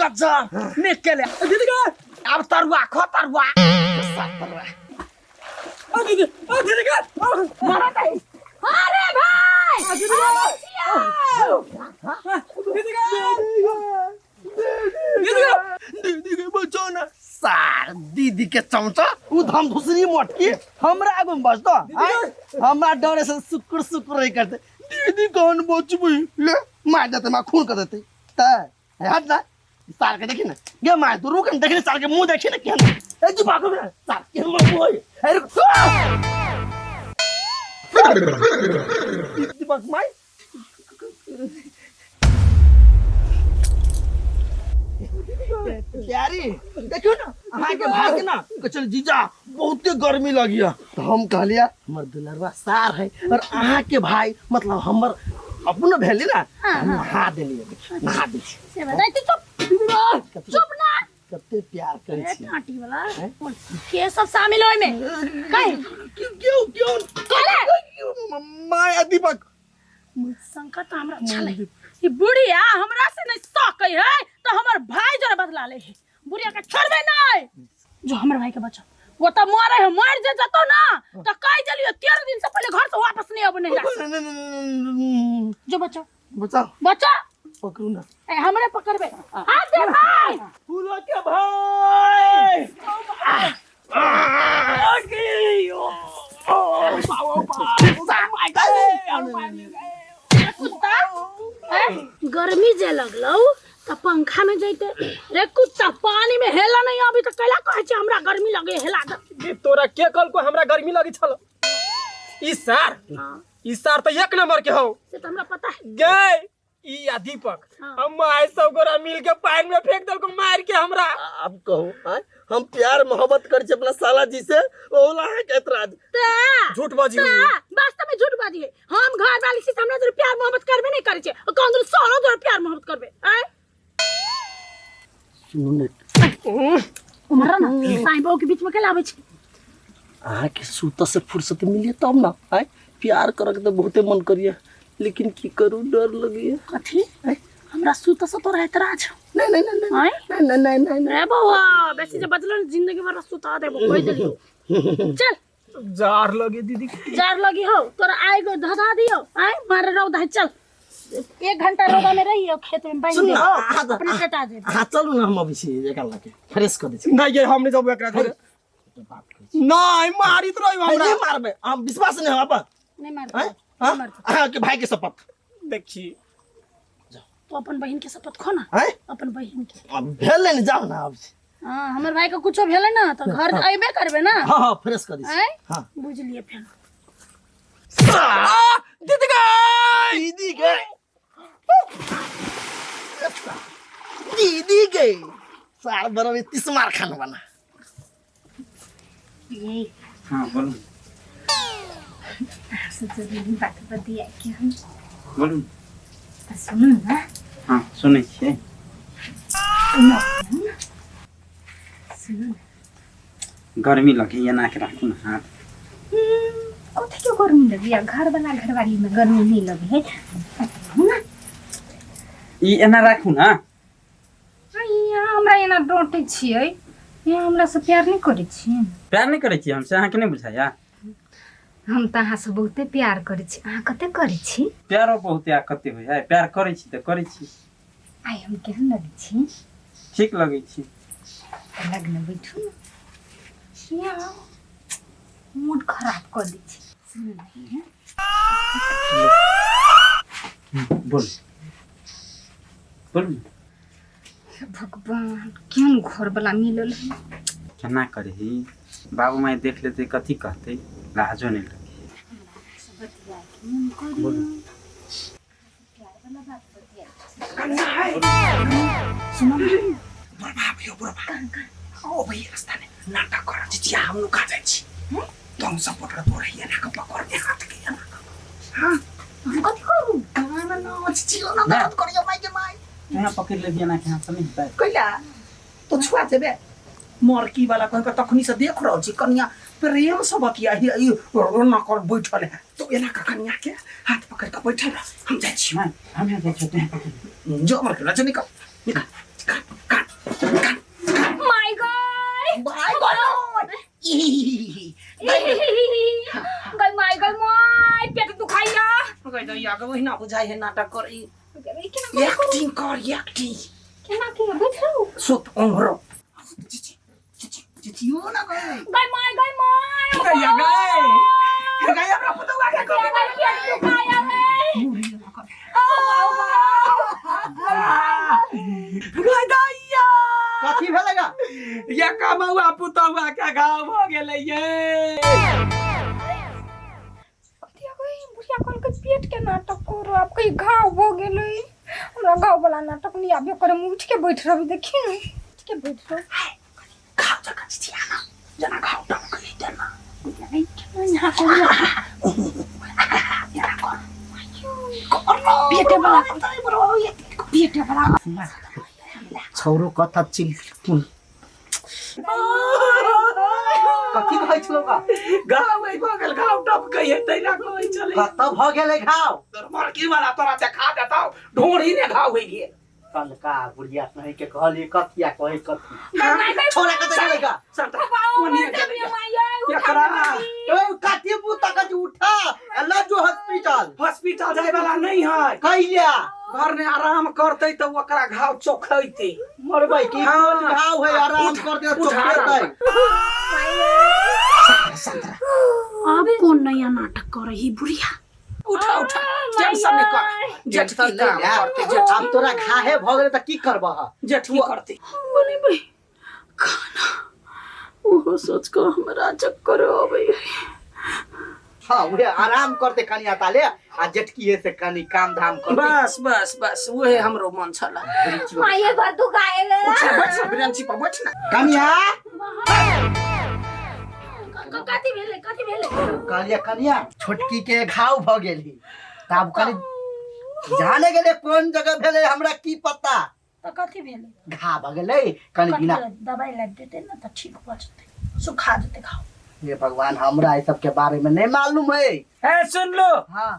गजब निकले दीदी का अब तरुआ खो तरुआ दीदी का मारा नहीं अरे भाई दीदी के बचाओ ना सार दीदी के चमचा उ धम धुसरी मटकी हमरा आगो में बजतो हमरा डरे से सुकुर सुकुर रही करते दीदी कौन बचबई ले मार देते मां खून कर देते त हट ना सार के देखी ना ये मार तू रुक देखी सार के मुंह देखी ना क्या ए तू भागो ना सार के मुंह ओए अरे दीदी बस माई प्यारी देखियो ना अहाँ के भाग ना चल जीजा बहुत गर्मी लगिया तो हम कहलिया हमर दुलरवा सार है और अहाँ के भाई मतलब हमर अपना भेली ना हम नहा देलिए नहा दी से बताई तू चुप ना कते प्यार करे छी आंटी वाला के सब शामिल होय में काहे क्यों काहे माय दीपक संकट हमरा छले ई बुढ़िया हमरा से नहीं सकै है तो हमर भाई जरा बदला ले है बुढ़िया के छोड़बे नहीं जो हमर भाई के बचा वो तो मारे है मार जे जतो ना तो कह जलियो 13 दिन से पहले घर से वापस नहीं अब नहीं जो बचा बचा पकड़ू ना ए हमरे पकड़बे हाथ दे भाई फूलों के भाई कुत्ता गर्मी जे लगलौ त पंखा में जैते रे कुत्ता पानी में हेला नहीं अभी तो कैला कहै छै हमरा गर्मी लगे हेला दे तोरा के कल को हमरा गर्मी लगी छल ई सार तो एक नंबर के हो से त हमरा पता है गए ई या दीपक हम आए सब गोरा मिल के पानी में फेंक दल को मार के हमरा अब कहो हम प्यार मोहब्बत कर अपना साला जी से ओला है के एतराज झूठ बाजी वास्तव में झूठ बाजी है हम घर वाली से हमरा जरूर प्यार मोहब्बत करबे नहीं करे छै कौन जरूर सोनो जरूर प्यार मोहब्बत करबे हैं सुनो ने उमरा ना साईं के बीच में के लावे छै आहा के सूत से फुर्सत मिले तब ना आय प्यार करक तो बहुते मन करिए लेकिन की करू डर लगिए कथी हमरा सूत से तो एतराज नहीं ए बौआ बेसी जे बचलो जिंदगी भर सुता देबो कोई देलियो चल जार लगे दीदी जार लगी हो तोरा आए गो धधा दियो आए मारे रौदा है चल 1 घंटा रौदा में रहियो खेत में बांध दे अपने कटा दे हां चलू ना हम अभी से एकरा लाके फ्रेश कर दे नहीं ये हमने जब एकरा धरे नहीं मारित रही हमरा नहीं मारबे हम विश्वास नहीं हो नहीं मार हां के भाई के शपथ देखी तो अपन बहन के शपथ खो ना अपन बहन के अब भेले न जाओ ना अब हां हमर भाई के कुछो भेले ना तो घर आइबे करबे ना हां फ्रेश कर दी हां बुझ लिए फेन दीदी के सार बरवे 30 मार खाना बना ये हां बोलो सबसे बड़ी बात बतिया कि हम बोलो सुनो ना हां सुनै छियै सुनो गर्मी लगे एना के राखू ना हाथ कथी के गर्मी लगी घर वाला घरवाली में गर्मी नहीं लगे है ना ई एना राखू ना यहाँ हमरा एना डोंटे छियै यहाँ हमरा से प्यार नहीं करे छी प्यार नहीं करे छी हमसे अहाँ के नहीं बुझाया हम त अहाँ से बहुते प्यार करे छी अहाँ कते करे छी प्यारो बहुत या कते होय है प्यार करे छी त करे छी आइ हम केहन लगे छी ठीक लगे छी लगन बैठू ना मूड खराब कर दी छी बोल बोल भगवान क्यों घर वाला मिलल केना करे ही बाबू माई देख लेते कथी कहते लाजो नहीं लगे बोल सुनो बुढ़बा ओ भाई रास्ता ने नाटक कर चिचिया हम लोग खा जाई छी तुम सपोर्ट कर तोड़ हिया ना कप कर के हाथ के ना हां हम कथी करू ना ना चिचियो ना बात करियो माई के माई यहाँ पकड़ ले बिना के हाथ नहीं है कइला तो छुआ देबे मरकी वाला कह के तखनी से देख रहल छी कन्या प्रेम से बतिया ही ना कर बैठल है तो एना का कन्या के हाथ पकड़ के बैठल हम जाई छी हम यहाँ जाए छोटे हैं जो मर के निकल निकल माय गॉड भाई गॉड गई माय गई माय पेट दुखाइया गई तो या वही ना बुझाई है नाटक करी केना एक्टिंग कर एक्टिंग केना के बैठो सुत उंगरो चिचियो ना गए गई माय गई गई हमरा पता क्या कर पेट दुखाया गई दैया कथी भेलेगा या कमौआ पुतौआ के घाव हो गेलै ये बुढ़िया कल के पेट के नाटक करो आप कहीं घाव हो गेलै हमरा घाव वाला नाटक नहीं आबे करे मुंह उठ के बैठ रहबी देखी न उठ के बैठ रह घाव जगह चिचिया ना जना घाव टम कली देना यहाँ को पेटे वाला पेट वाला छौरो कथा चिल कथी कहै छलो का घाव ei भगल घाव टम कही तैना कहै चले कत भ गेलै घाव तोर मरकी वाला तोरा देखा देताओ ढोरी ने घाव होई गे कलका बुढ़िया नहीं के कहली कथिया कहै कथी छोरा कत गेलै संता कोनी के एकरा ए कथी बुता कथी उठा अल्लाह जो हॉस्पिटल जाय वाला नहीं है कहिया घर में आराम करते तो ओकरा घाव चोखैते मरबै की हाँ। घाव है आराम कर दे उठा चोखतै आप कौन नया नाटक कर रही बुढ़िया उठा टेंशन नहीं कर जेठ की काम करते जेठ अब तोरा घाहे भ गेलै त की करबह जेठ की करते बने भाई खाना वो सोच को हमरा चक्कर आवे हां वे आराम करते कनिया ताले आ जेठकी से कनी काम धाम करते बस वही हमरो मन छला माये घर दुखाएगा उठ बैठ ब्रेंची पर बैठ ना कनिया कथी भेले कहलिए कनिया छोटकी के घाव भ गेली तब कनी जाने गेले कोन जगह भेले हमरा की पता त कथी भेले घा भ गेलै कनी बिना दवाई लग देते ना त ठीक हो जते सुखा जते खाओ ये भगवान हमरा ई सब के बारे में नहीं मालूम है ए सुन लो हां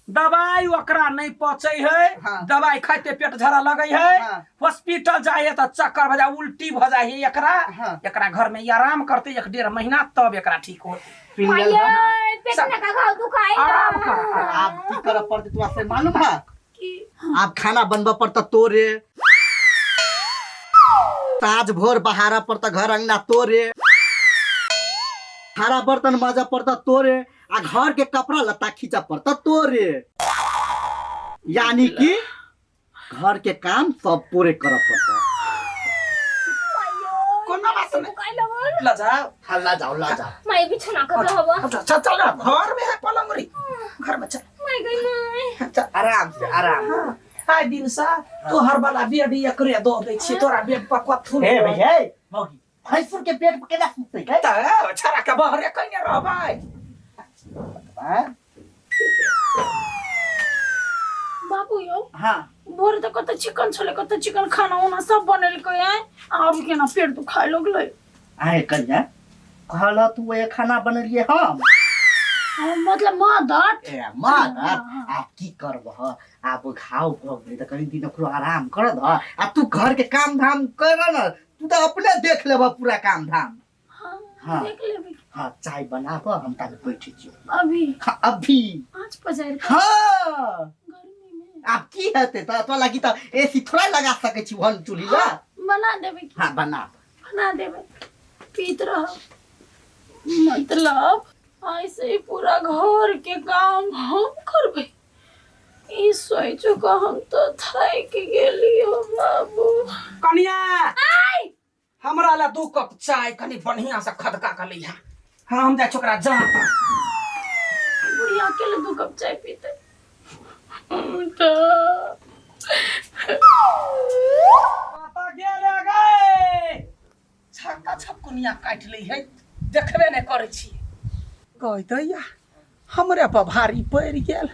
दवाई ओकरा नहीं पचै है हाँ। दवाई खाते पेट झरा लगै है हाँ। हॉस्पिटल जाए त चक्कर भजा उल्टी भ जाए है एकरा हाँ। एकरा घर में आराम करते 1.5 महीना तब एकरा ठीक हो माये पेट में का घाव दुखाएगा आराम कर आप की करब पड़ते तोरा से मालूम है आप खाना बनबा पड़ता तोरे ताज भोर बहारा पड़ता घर अंगना तोरे थारा बर्तन माजा पड़ता तोरे आ घर के कपड़ा लत्ता खींचा पड़ता तोरे यानी कि घर के काम सब तोरे करब पड़ता कोना बात नहीं लजा हल्ला जाओ ला जाओ माये बिछना कर हवा चल चल ना घर में है पलंगरी घर में चल माये गई माये आराम से आराम हाय दिन सा तो हर वाला बेड एकरे दो दे छी तोरा बेड पर कथु हे भैया मौगी भैंसुर के पेट पर केना सुतै है त छरा के बहरे कइने रहबै बाबू यो हां बोर त कत चिकन छले कत चिकन खाना उना सब बनेलकै है और के ना पेट दुखाए लगलै आए कन्या कहला तू ये खाना बनलिए हम मतलब मदद ए मां आ की करबह अब घाव भ गेलै त कनी दिन ओकरो आराम कर द आ तू घर के काम धाम कर न तू तो अपने देख लेबह पूरा काम धाम हां देख लेबे हां चाय बनाब हम ताले बैठे छी अभी हाँ, अभी आज पजाएर हां गर्मी में अब की हेते तो लगी त एसी थोड़ा लगा सकै छी वन चूल्ही ला बना देबे हां बना देबे पीत रह मतलब ऐसे ही पूरा घर के काम हम करबे ई सोचो को हम तो थाक गेली हो बाबू कनिया हमरा ला 2 कप चाय कनी बढ़िया से खदका के लिया हम जा छोकरा जा बुढ़िया अकेले 2 कप चाय पीते तो पापा गेले गए छक्का छपकुनिया काट ली है देखबे ने करे छी कह दैया हमरे पर भारी पड़ गेल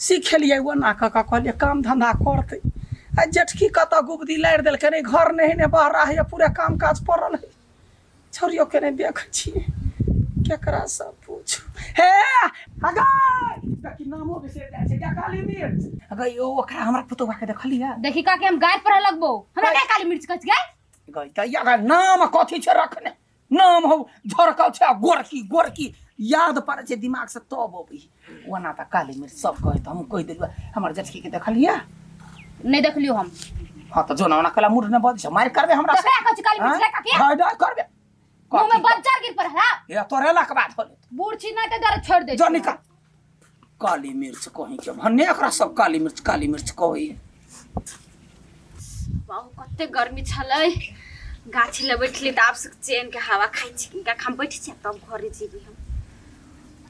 सिखेलिए ओना कका कहलिए काम धंधा करते आ जेठकी कत गुबदी लारि देलकै रे घर नहीं ने बाहर है पूरा काम काज पड़ल है छोरियो के नहीं देख छी केकरा से पूछू हे अगर कि नामो बिसरि जाइ छै। क्या काली मिर्च अगर यो ओकरा हमरा पुतौआ के देखलिया देखी का के हम गाय पर लगबो हमरा का काली मिर्च कच गए गई त या नाम कथी छै रखने नाम हो झरकल छै गोरकी गोरकी याद पड़े छै दिमाग से तब अबै ओना त काली मिर्च सब कहे त हम कह देलु हमर जठकी के देखलिया नहीं देखलियो हम हां त जोना ओना कला मुड़ ने बद छै मार करबे हमरा से देखा कच काली मिर्च लेका के हां डा करबे मुंह में बच्चा गिर पर है ये तोरे लक बात होले बूढ़ छी नहीं त जरा छोड़ दे जो निकल काली मिर्च कहीं के भन्ने एकरा सब काली मिर्च कहे बाबू कते गर्मी छलै गाछी ले बैठली त आप चैन के हवा खाइ छी किनका हम बैठी छी तब घरे जेबी हम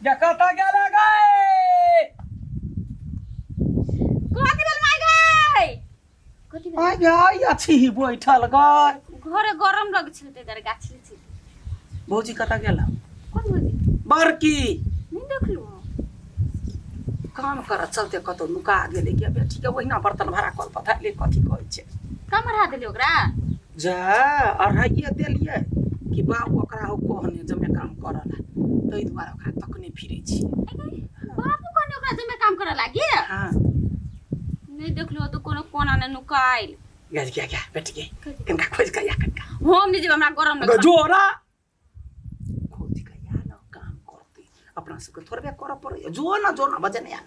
जकता गेले गए कथि बोल माय गए कथि बोल आई आई अछि बैठल गए घरे गरम लग छै त इधर गाछी ले छी भौजी कता गेला कोन बोली बड़की नहीं देखलु काम कर चलते कतो नुका गेले के बेटी के ओहिना बर्तन भरा कल पथाले कथी कहै छै कमर हाथ देलियो ओकरा जा अढ़ाइए देलिए कि बाबू ओकरा हो कहने जमे काम करला तै दुआरे ओकरा तकने फिरै छी बाबू कोन ओकरा जमे काम करे लागी हां नहीं देखलु तो कोनो कोना ने नुकाइल गज क्या बेटी के कनका खोज के या कनका हम नहीं जेब हमरा गरम लग जोरा खोज के या न काम करती अपना सबके थोड़बे कर पड़े जो ना बजने या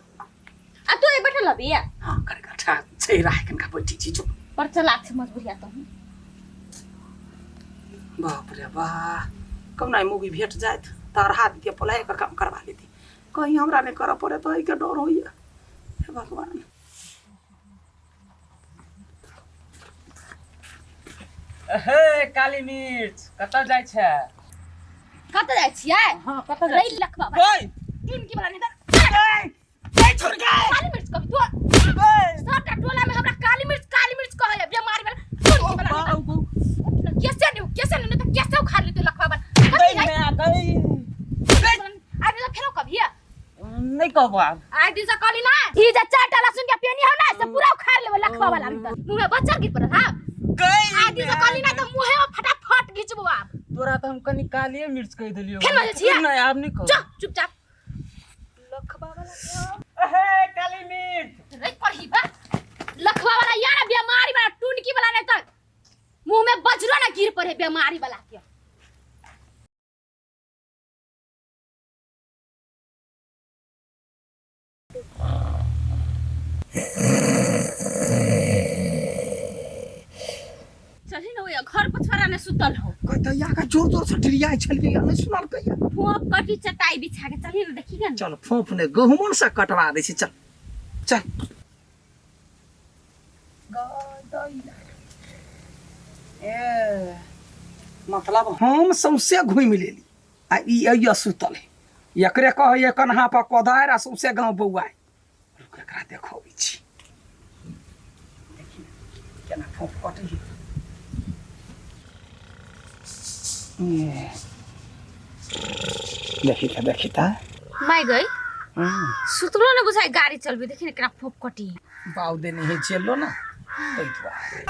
आ तू ए बैठल हबी हां कर ठा छै राह कनका बैठी छी जो पर चला छ मजबूरिया तो बाप रे वाह कौना मूवी भेट जात तार हाथ के पलाई का काम करवा लेती कहीं हमरा ने कर पड़े तो के डर होइए हे भगवान हे काली मिर्च कतऽ जाइ छै कत जाय छियै हां कतऽ जाइ रई लखबा गई टून की बला नहीं ए छोड़ गए काली मिर्च कभी तू सबटा टोला में हमरा काली मिर्च कहे बीमारी वाला टून की बला कैसे नहीं तो कैसे उखाड़ लेते लखबा बन गई मैं गई आज तो फेरो कभी नहीं कहबो आब आज दिन से कहली ना ई जे चारटा लहसुन के पेनी हो ना से पूरा उखाड़ लेबे लखबा वाला भीतर मुंह में बच्चा गिर पड़ल हां गई आज दिन से कहली ना तो मुंह में फटाफट घिचबो आप तोरा तो हम कनी कालिए मिर्च कह देलियो फेर मजे छियै नहीं आब नहीं कहबो चुपचाप लखबा वाला हे काली मिर्च रे पढ़ी बा लखबा वाला यार बीमारी वाला टूनकी वाला नहीं तो मुंह में बजरो ना गिर पड़े बीमारी वाला के चली न ओया घर पछवारा ने सुतल हो कहता या का जोर से ढिरिया छलिए या नहीं सुनल कहिया फोप कटी चटाई बिछा के चली न देखी गन चल फोफ ने गहुमन से कटवा दे छी चल चल ए मतलब हम सौसे घुमि लेली आ ई अइया सुतल है एकरे कह ये कन्हा पर कोदार आ सौसे गांव बौआय रुक एकरा देखबै छी देखी केना फोफ कटै है देखी था माय गई सुतलो ने बुझाई गाड़ी चलबे देखी न केना फोप कटी बाउ देने है चलो ना तै दुआरे